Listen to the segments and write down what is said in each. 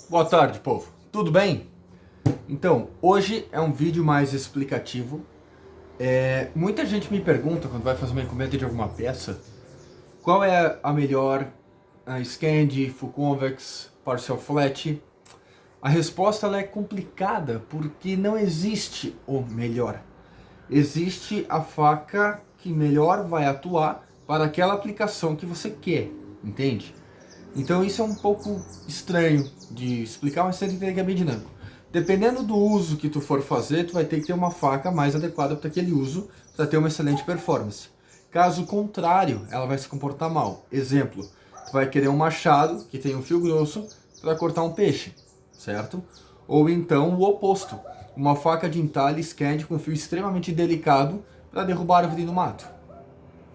Boa tarde, povo. Tudo bem? Então, hoje é um vídeo mais explicativo. Muita gente me pergunta, quando vai fazer uma encomenda de alguma peça, qual é a melhor, a Scandi, Full Convex, Partial Flat. A resposta ela é complicada, porque não existe o melhor. Existe a faca que melhor vai atuar para aquela aplicação que você quer, entende? Então isso é um pouco estranho de explicar, mas você tem que entender que é bem dinâmico. Dependendo do uso que tu for fazer, tu vai ter que ter uma faca mais adequada para aquele uso, para ter uma excelente performance. Caso contrário, ela vai se comportar mal. Exemplo, tu vai querer um machado que tem um fio grosso para cortar um peixe, certo? Ou então o oposto, uma faca de entalhe Scandi com fio extremamente delicado para derrubar árvore no mato.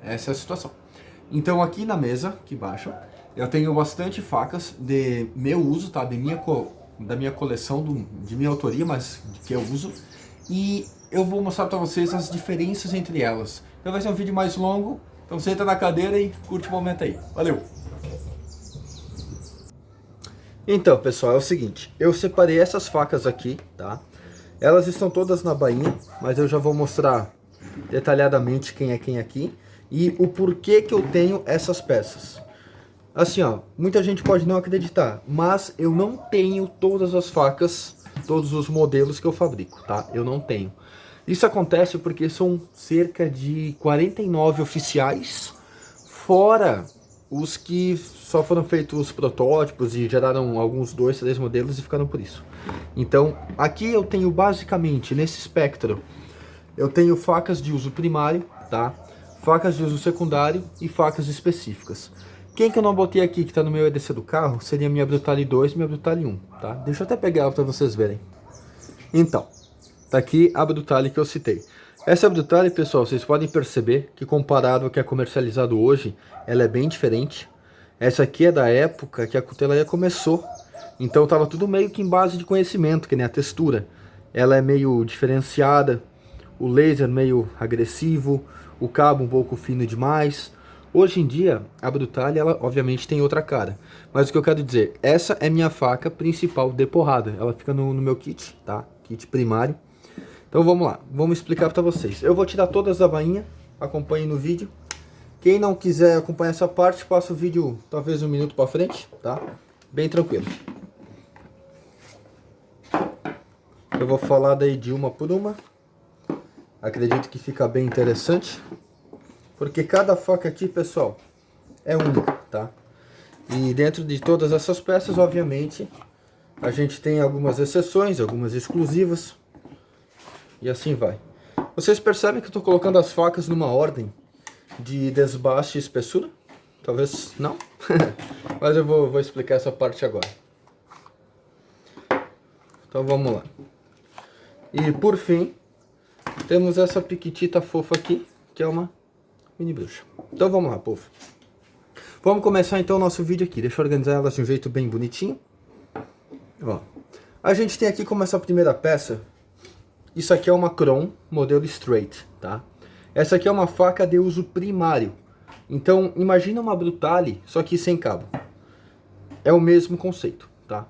Essa é a situação. Então aqui na mesa, aqui embaixo, eu tenho bastante facas de meu uso, tá? Da minha coleção, de minha autoria, mas que eu uso. E eu vou mostrar para vocês as diferenças entre elas. Então vai ser um vídeo mais longo, então senta na cadeira e curte o momento aí. Valeu! Então, pessoal, é o seguinte. Eu separei essas facas aqui, tá? Elas estão todas na bainha, mas eu já vou mostrar detalhadamente quem é aqui e o porquê que eu tenho essas peças. Assim, ó, muita gente pode não acreditar, mas eu não tenho todas as facas, todos os modelos que eu fabrico, tá? Eu não tenho. Isso acontece porque são cerca de 49 oficiais, fora os que só foram feitos os protótipos e geraram alguns 2, 3 modelos e ficaram por isso. Então, aqui eu tenho basicamente, nesse espectro, eu tenho facas de uso primário, tá? Facas de uso secundário e facas específicas. Quem que eu não botei aqui, que está no meu EDC do carro, seria minha Brutale 2 e minha Brutale 1, tá? Deixa eu até pegar ela para vocês verem. Então, tá aqui a Brutale que eu citei. Essa Brutale, pessoal, vocês podem perceber que comparado ao que é comercializado hoje, ela é bem diferente. Essa aqui é da época que a cutelaria começou, então tava tudo meio que em base de conhecimento, que nem a textura. Ela é meio diferenciada, o laser meio agressivo, o cabo um pouco fino demais. Hoje em dia, a Brutale, ela obviamente tem outra cara. Mas o que eu quero dizer, essa é minha faca principal de porrada. Ela fica no meu kit, tá? Kit primário. Então vamos lá, vamos explicar para vocês. Eu vou tirar todas da bainha, acompanhe no vídeo. Quem não quiser acompanhar essa parte, passa o vídeo talvez 1 minuto para frente, tá? Bem tranquilo. Eu vou falar daí de uma por uma. Acredito que fica bem interessante. Porque cada faca aqui, pessoal, é única, tá? E dentro de todas essas peças, obviamente, a gente tem algumas exceções, algumas exclusivas. E assim vai. Vocês percebem que eu estou colocando as facas numa ordem de desbaste e espessura? Talvez não. Mas eu vou explicar essa parte agora. Então vamos lá. E por fim, temos essa piquitita fofa aqui, que é uma mini bruxa. Então vamos lá, povo. Vamos começar então o nosso vídeo aqui. Deixa eu organizar elas de um jeito bem bonitinho. Ó, a gente tem aqui como essa primeira peça. Isso aqui é uma Kron modelo Straight, tá? Essa aqui é uma faca de uso primário. Então imagina uma Brutale, só que sem cabo. É o mesmo conceito, tá?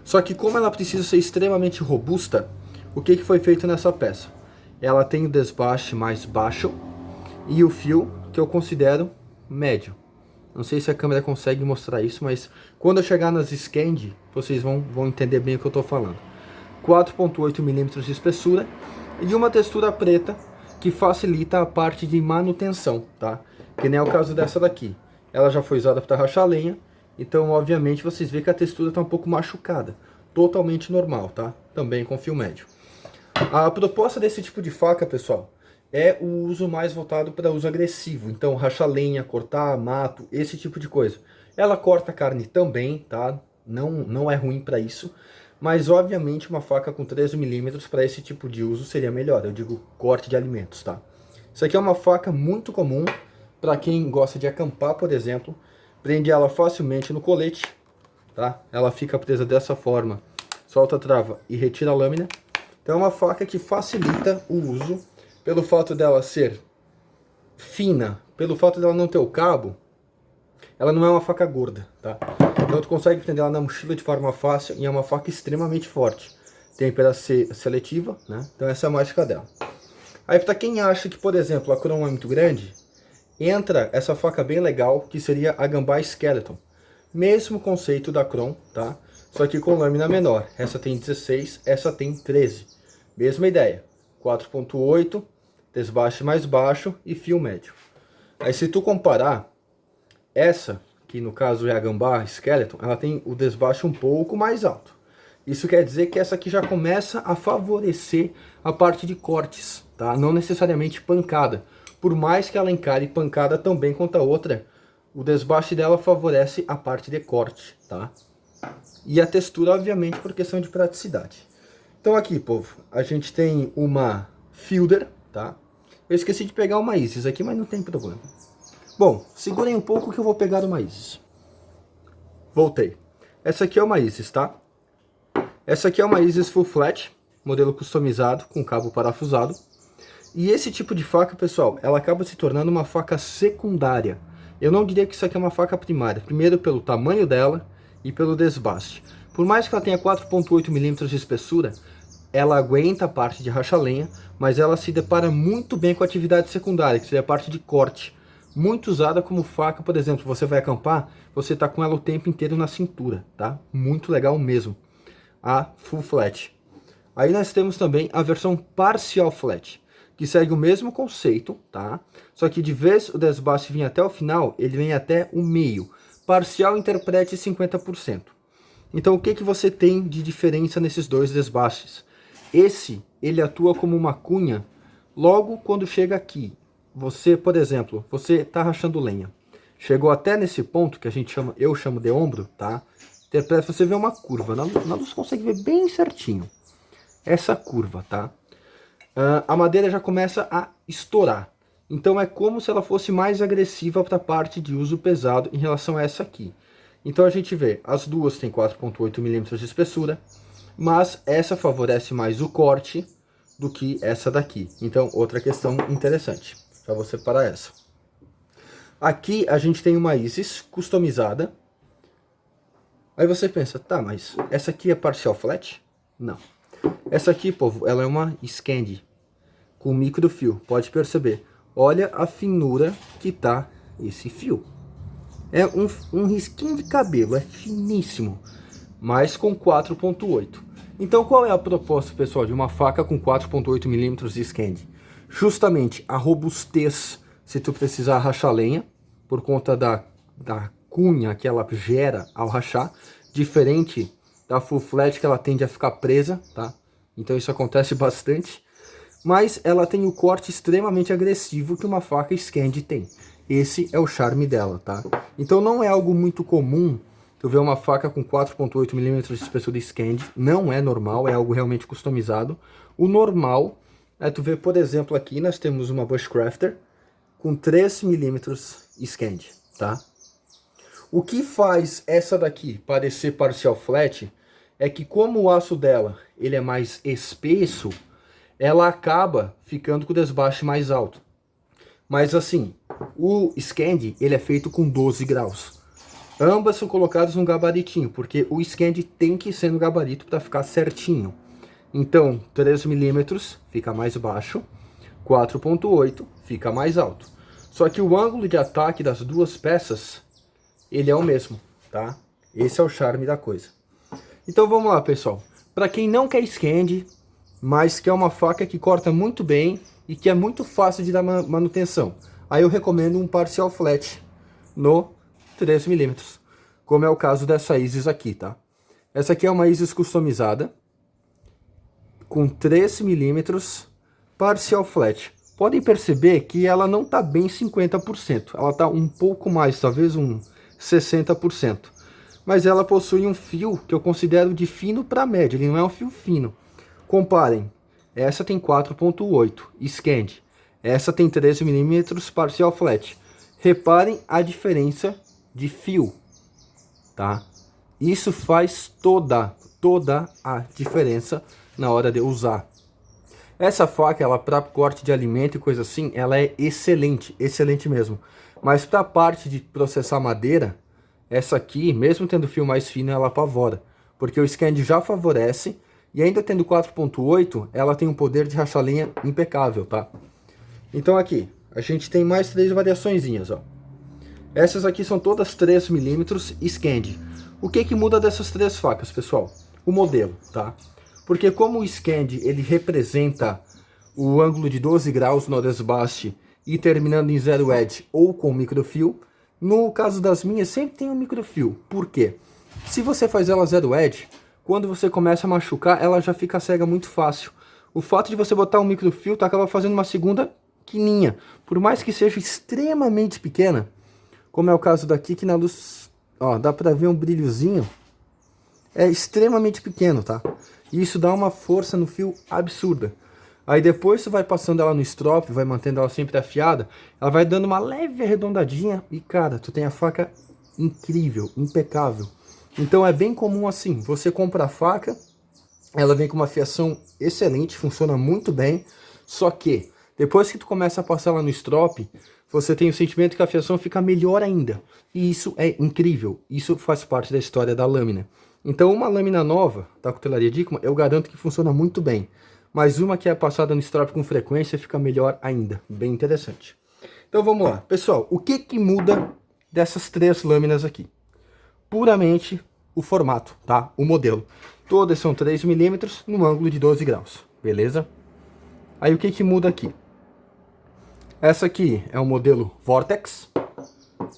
Só que como ela precisa ser extremamente robusta, o que foi feito nessa peça? Ela tem o desbaste mais baixo e o fio que eu considero médio. Não sei se a câmera consegue mostrar isso, mas quando eu chegar nas Scandi, vocês vão entender bem o que eu estou falando. 4,8 mm de espessura e uma textura preta que facilita a parte de manutenção, tá? Que nem é o caso dessa daqui. Ela já foi usada para rachar lenha, então obviamente vocês veem que a textura está um pouco machucada. Totalmente normal, tá? Também com fio médio. A proposta desse tipo de faca, pessoal, é o uso mais voltado para uso agressivo. Então, rachar lenha, cortar mato, esse tipo de coisa. Ela corta carne também, tá? Não é ruim para isso. Mas, obviamente, uma faca com 13 mm para esse tipo de uso seria melhor. Eu digo corte de alimentos, tá? Isso aqui é uma faca muito comum para quem gosta de acampar, por exemplo. Prende ela facilmente no colete, tá? Ela fica presa dessa forma. Solta a trava e retira a lâmina. Então é uma faca que facilita o uso, pelo fato dela ser fina, pelo fato dela não ter o cabo, ela não é uma faca gorda, tá? Então tu consegue prender ela na mochila de forma fácil e é uma faca extremamente forte. Tem pera seletiva, né? Então essa é a mágica dela. Aí para quem acha que, por exemplo, a Crown é muito grande, entra essa faca bem legal, que seria a Gambá Skeleton. Mesmo conceito da Crown, tá? Só que com lâmina menor. Essa tem 16, essa tem 13. Mesma ideia. 4.8, desbaste mais baixo e fio médio. Aí se tu comparar, essa, que no caso é a Gambá Skeleton, ela tem o desbaste um pouco mais alto. Isso quer dizer que essa aqui já começa a favorecer a parte de cortes, tá? Não necessariamente pancada. Por mais que ela encare pancada também quanto a outra, o desbaste dela favorece a parte de corte, tá? E a textura, obviamente, por questão de praticidade. Então aqui, povo, a gente tem uma Fielder, tá? Eu esqueci de pegar uma Isis aqui, mas não tem problema. Bom, segurem um pouco que eu vou pegar uma Isis. Voltei. Essa aqui é uma Isis, tá? Essa aqui é uma Isis Full Flat, modelo customizado, com cabo parafusado. E esse tipo de faca, pessoal, ela acaba se tornando uma faca secundária. Eu não diria que isso aqui é uma faca primária. Primeiro pelo tamanho dela e pelo desbaste. Por mais que ela tenha 4.8 milímetros de espessura, ela aguenta a parte de racha-lenha, mas ela se depara muito bem com a atividade secundária, que seria a parte de corte. Muito usada como faca, por exemplo, você vai acampar, você está com ela o tempo inteiro na cintura, tá? Muito legal mesmo. A Full Flat. Aí nós temos também a versão Partial Flat, que segue o mesmo conceito, tá? Só que de vez o desbaste vir até o final, ele vem até o meio. Parcial interprete 50%. Então o que que você tem de diferença nesses dois desbastes? Esse, ele atua como uma cunha logo quando chega aqui. Você, por exemplo, você está rachando lenha. Chegou até nesse ponto que a gente chama, eu chamo de ombro, tá? Interpreta, você vê uma curva. Na luz consegue ver bem certinho essa curva, tá? A madeira já começa a estourar. Então é como se ela fosse mais agressiva para a parte de uso pesado em relação a essa aqui. Então a gente vê, as duas têm 4.8 milímetros de espessura, mas essa favorece mais o corte do que essa daqui. Então outra questão interessante, para você separar essa. Aqui a gente tem uma Isis customizada. Aí você pensa, tá, mas essa aqui é Partial Flat? Não. Essa aqui, povo, ela é uma Scandi com microfio, pode perceber. Olha a finura que tá esse fio. É um risquinho de cabelo, é finíssimo, mas com 4.8. Então qual é a proposta, pessoal, de uma faca com 4.8 milímetros de Scandi? Justamente a robustez, se tu precisar rachar lenha, por conta da cunha que ela gera ao rachar, diferente da Full Flat, que ela tende a ficar presa, tá? Então isso acontece bastante. Mas ela tem o corte extremamente agressivo que uma faca Scandi tem. Esse é o charme dela, tá? Então não é algo muito comum tu ver uma faca com 4.8 milímetros de espessura Scandi. Não é normal, é algo realmente customizado. O normal é tu ver, por exemplo, aqui nós temos uma Bushcrafter com 3 milímetros Scandi, tá? O que faz essa daqui parecer Partial Flat é que como o aço dela ele é mais espesso, ela acaba ficando com o desbaste mais alto. Mas assim, o Scandi ele é feito com 12 graus. Ambas são colocadas no gabaritinho, porque o Scandi tem que ser no gabarito para ficar certinho. Então, 3 milímetros fica mais baixo, 4.8 fica mais alto. Só que o ângulo de ataque das duas peças, ele é o mesmo, tá? Esse é o charme da coisa. Então vamos lá, pessoal. Para quem não quer Scandi, mas quer uma faca que corta muito bem e que é muito fácil de dar manutenção, aí eu recomendo um Partial Flat no 3 milímetros, como é o caso dessa Isis aqui, tá? Essa aqui é uma Isis customizada, com 3 milímetros, Partial Flat. Podem perceber que ela não está bem 50%, ela está um pouco mais, talvez um 60%. Mas ela possui um fio que eu considero de fino para médio, ele não é um fio fino. Comparem, essa tem 4.8 Scandi, essa tem 13 milímetros Partial Flat. Reparem a diferença de fio, tá? Isso faz toda a diferença na hora de usar. Essa faca, ela para corte de alimento e coisa assim, ela é excelente, excelente mesmo. Mas para a parte de processar madeira, essa aqui, mesmo tendo fio mais fino, ela apavora. Porque o Scandi já favorece, e ainda tendo 4.8, ela tem um poder de rachar lenha impecável, tá? Então aqui, a gente tem mais 3 variaçõezinhas, ó. Essas aqui são todas 3 mm Scandi. O que muda dessas 3 facas, pessoal? O modelo, tá? Porque como o Scandi, ele representa o ângulo de 12 graus no desbaste e terminando em zero edge ou com microfio, no caso das minhas sempre tem um microfio. Por quê? Se você faz ela zero edge, quando você começa a machucar, ela já fica cega muito fácil. O fato de você botar um microfio, tu acaba fazendo uma segunda quininha. Por mais que seja extremamente pequena, como é o caso daqui, que na luz, ó, dá pra ver um brilhozinho, é extremamente pequeno, tá? E isso dá uma força no fio absurda. Aí depois você vai passando ela no strop, vai mantendo ela sempre afiada, ela vai dando uma leve arredondadinha e, cara, tu tem a faca incrível, impecável. Então é bem comum assim, você compra a faca, ela vem com uma fiação excelente, funciona muito bem, só que depois que tu começa a passar ela no strop, você tem o sentimento que a fiação fica melhor ainda. E isso é incrível, isso faz parte da história da lâmina. Então uma lâmina nova da Cutelaria Dickmann, eu garanto que funciona muito bem. Mas uma que é passada no strop com frequência fica melhor ainda, bem interessante. Então vamos lá. Pessoal, o que muda dessas 3 lâminas aqui? Puramente o formato, tá? O modelo. Todas são 3 mm no ângulo de 12 graus, beleza? Aí o que muda aqui? Essa aqui é o modelo Vortex.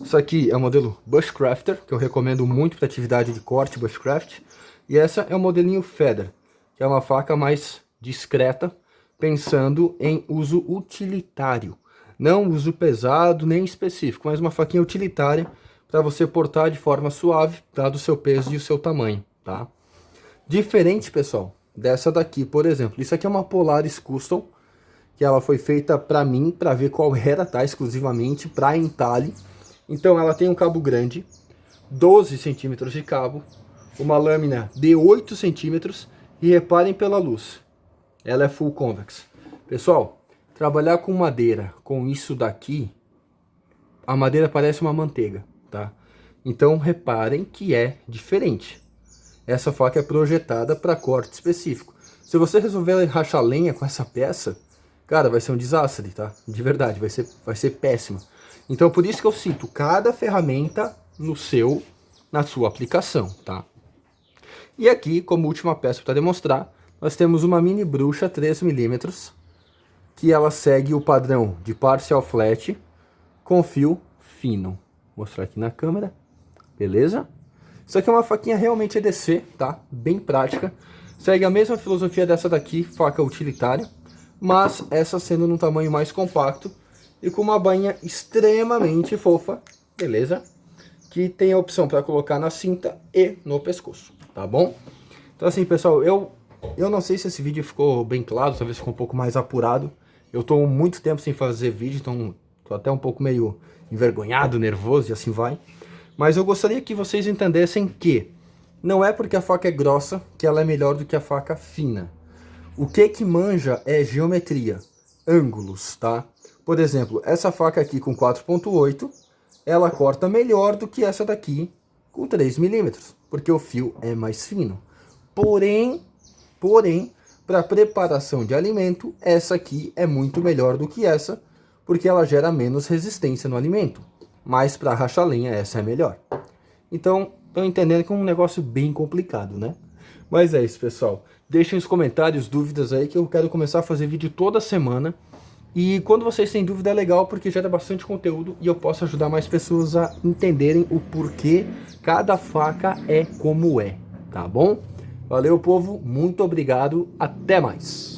Isso aqui é o modelo Bushcrafter, que eu recomendo muito para atividade de corte Bushcraft. E essa é o modelinho Feather, que é uma faca mais discreta, pensando em uso utilitário. Não uso pesado nem específico, mas uma faquinha utilitária para você portar de forma suave, dado o seu peso e o seu tamanho, tá? Diferente, pessoal, dessa daqui, por exemplo. Isso aqui é uma Polaris Custom, que ela foi feita para mim, para ver qual era, tá? Exclusivamente para entalhe. Então ela tem um cabo grande, 12 centímetros de cabo, uma lâmina de 8 centímetros e reparem pela luz, ela é full convex. Pessoal, trabalhar com madeira, com isso daqui, a madeira parece uma manteiga, tá? Então reparem que é diferente. Essa faca é projetada para corte específico. Se você resolver rachar lenha com essa peça, cara, vai ser um desastre, tá? De verdade, vai ser péssima. Então por isso que eu cito cada ferramenta na sua aplicação, tá? E aqui, como última peça para demonstrar, nós temos uma mini bruxa 3 mm, que ela segue o padrão de partial flat com fio fino. Vou mostrar aqui na câmera, beleza? Isso aqui é uma faquinha realmente EDC, tá? Bem prática. Segue a mesma filosofia dessa daqui, faca utilitária, mas essa sendo num tamanho mais compacto e com uma bainha extremamente fofa, beleza? Que tem a opção para colocar na cinta e no pescoço, tá bom? Então assim, pessoal, eu não sei se esse vídeo ficou bem claro, talvez ficou um pouco mais apurado. Eu tô muito tempo sem fazer vídeo, então tô até um pouco meio envergonhado, nervoso e assim vai. Mas eu gostaria que vocês entendessem que não é porque a faca é grossa que ela é melhor do que a faca fina. O que manja é geometria, ângulos, tá? Por exemplo, essa faca aqui com 4.8, ela corta melhor do que essa daqui com 3 mm, porque o fio é mais fino. Porém, para preparação de alimento, essa aqui é muito melhor do que essa, porque ela gera menos resistência no alimento. Mas para rachar lenha, essa é melhor. Então, estão entendendo que é um negócio bem complicado, né? Mas é isso, pessoal. Deixem nos comentários dúvidas aí, que eu quero começar a fazer vídeo toda semana. E quando vocês têm dúvida é legal, porque gera bastante conteúdo e eu posso ajudar mais pessoas a entenderem o porquê cada faca é como é, tá bom? Valeu, povo, muito obrigado, até mais!